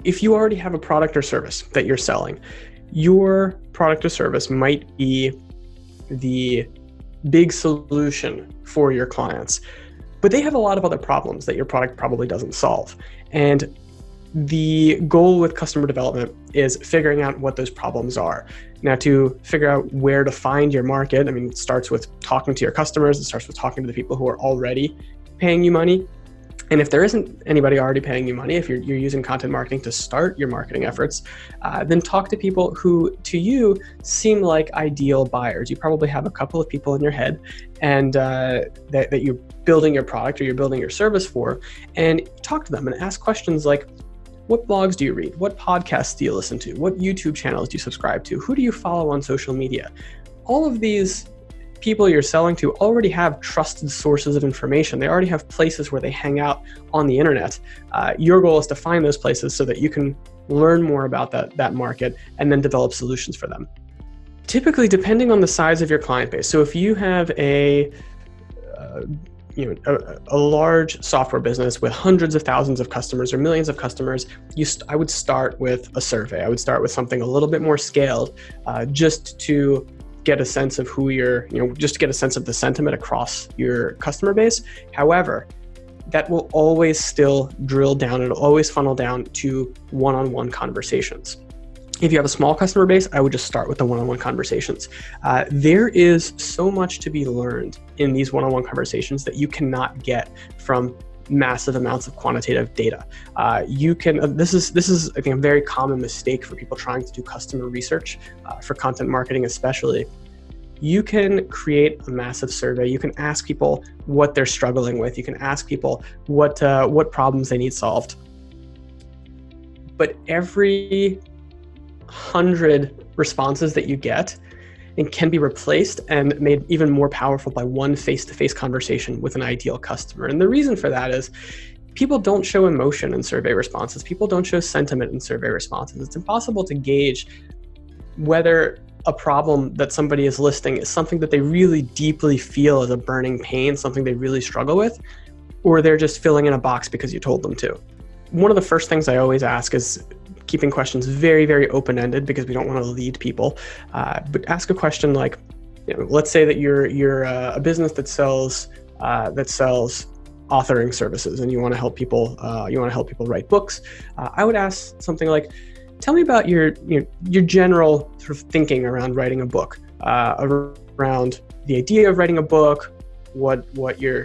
if you already have a product or service that you're selling, your product or service might be the big solution for your clients, but they have a lot of other problems that your product probably doesn't solve. And the goal with customer development is figuring out what those problems are. Now, to figure out where to find your market, I mean, it starts with talking to your customers. It starts with talking to the people who are already paying you money. And if there isn't anybody already paying you money, if you're using content marketing to start your marketing efforts, then talk to people who, to you, seem like ideal buyers. You probably have a couple of people in your head and that you're building your product or you're building your service for, and talk to them and ask questions like, what blogs do you read? What podcasts do you listen to? What YouTube channels do you subscribe to? Who do you follow on social media? All of these people you're selling to already have trusted sources of information. They already have places where they hang out on the internet. Your goal is to find those places so that you can learn more about that market and then develop solutions for them. Typically, depending on the size of your client base. So if you have a large software business with hundreds of thousands of customers or millions of customers, I would start with a survey. I would start with something a little bit more scaled, just to get a sense of just to get a sense of the sentiment across your customer base. However, that will always still drill down, it'll always funnel down to one-on-one conversations. If you have a small customer base, I would just start with the one-on-one conversations. There is so much to be learned in these one-on-one conversations that you cannot get from massive amounts of quantitative data. This is I think a very common mistake for people trying to do customer research, for content marketing especially. You can create a massive survey. You can ask people what they're struggling with. You can ask people what problems they need solved. But every 100 responses that you get and can be replaced and made even more powerful by one face-to-face conversation with an ideal customer. And the reason for that is people don't show emotion in survey responses. People don't show sentiment in survey responses. It's impossible to gauge whether a problem that somebody is listing is something that they really deeply feel is a burning pain, something they really struggle with, or they're just filling in a box because you told them to. One of the first things I always ask is keeping questions very, very open-ended because we don't want to lead people. But ask a question like, let's say that you're a business that sells authoring services, and you want to help people. Write books. I would ask something like, tell me about your general sort of thinking around writing a book, around the idea of writing a book. What your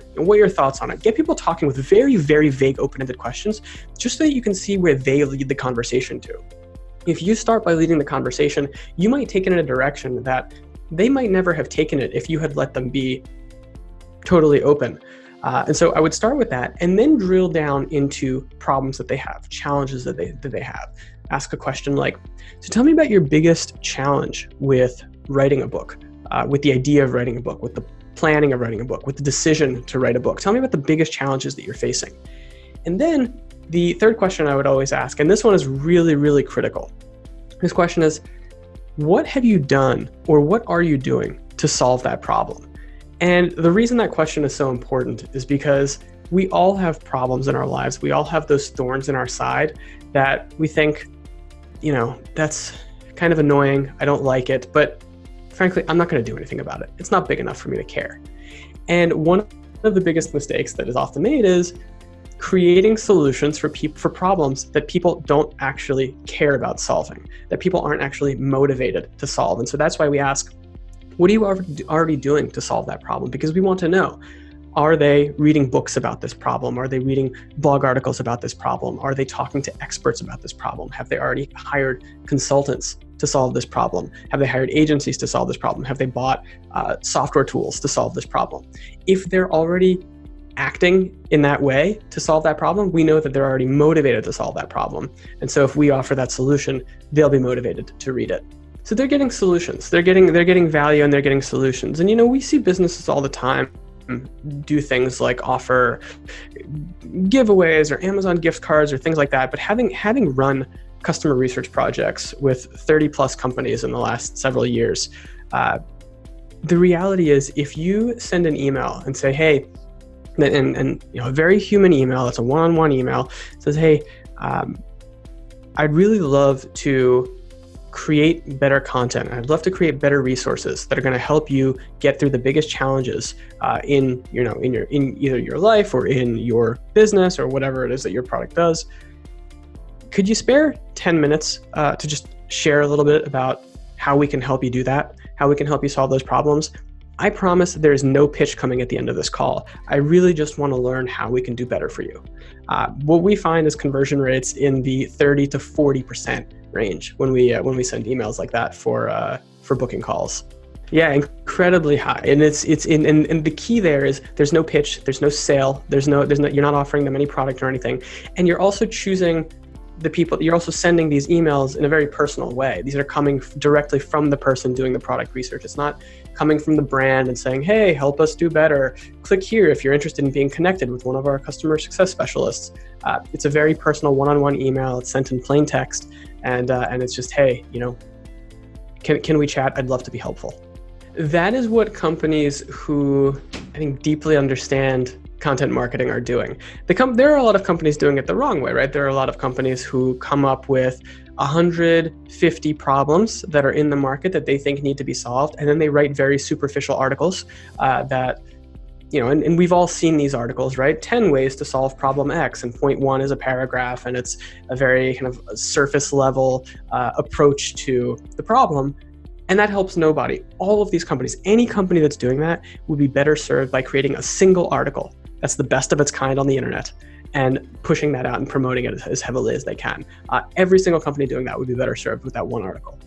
thoughts on it. Get people talking with very, very vague, open-ended questions, just so that you can see where they lead the conversation to. If you start by leading the conversation, you might take it in a direction that they might never have taken it if you had let them be totally open. And so I would start with that, and then drill down into problems that they have, challenges that they have. Ask a question like, so tell me about your biggest challenge with writing a book, with the idea of writing a book, with the planning of writing a book, with the decision to write a book. Tell me about the biggest challenges that you're facing. And then the third question I would always ask, and this one is really, really critical. This question is, what have you done or what are you doing to solve that problem? And the reason that question is so important is because we all have problems in our lives. We all have those thorns in our side that we think, that's kind of annoying. I don't like it, but frankly, I'm not going to do anything about it. It's not big enough for me to care. And one of the biggest mistakes that is often made is creating solutions for problems that people don't actually care about solving, that people aren't actually motivated to solve. And so that's why we ask, what are you already doing to solve that problem? Because we want to know, are they reading books about this problem? Are they reading blog articles about this problem? Are they talking to experts about this problem? Have they already hired consultants to solve this problem? Have they hired agencies to solve this problem? Have they bought software tools to solve this problem? If they're already acting in that way to solve that problem, we know that they're already motivated to solve that problem. And so if we offer that solution, they'll be motivated to read it. So they're getting solutions. They're getting value and they're getting solutions. And we see businesses all the time do things like offer giveaways or Amazon gift cards or things like that. But having run customer research projects with 30 plus companies in the last several years, the reality is if you send an email and say, hey, and a very human email, that's a one-on-one email, says, hey, I'd really love to create better content. I'd love to create better resources that are going to help you get through the biggest challenges in either your life or in your business or whatever it is that your product does. Could you spare 10 minutes to just share a little bit about how we can help you do that, how we can help you solve those problems? I promise there is no pitch coming at the end of this call. I really just want to learn how we can do better for you. What we find is conversion rates in the 30 to 40% range when we send emails like that for booking calls. Yeah, incredibly high. And and the key there is there's no pitch, there's no sale, you're not offering them any product or anything. And you're also choosing the people, you're also sending these emails in a very personal way. These are coming directly from the person doing the product research. It's not coming from the brand and saying, hey, help us do better. Click here if you're interested in being connected with one of our customer success specialists. It's a very personal one-on-one email. It's sent in plain text. And it's just, hey, can we chat? I'd love to be helpful. That is what companies who I think deeply understand content marketing are doing. There are a lot of companies doing it the wrong way, right? There are a lot of companies who come up with 150 problems that are in the market that they think need to be solved, and then they write very superficial articles and we've all seen these articles, right? 10 ways to solve problem X, and point one is a paragraph, and it's a very kind of surface level approach to the problem. And that helps nobody. All of these companies, any company that's doing that would be better served by creating a single article that's the best of its kind on the internet and pushing that out and promoting it as heavily as they can. Every single company doing that would be better served with that one article.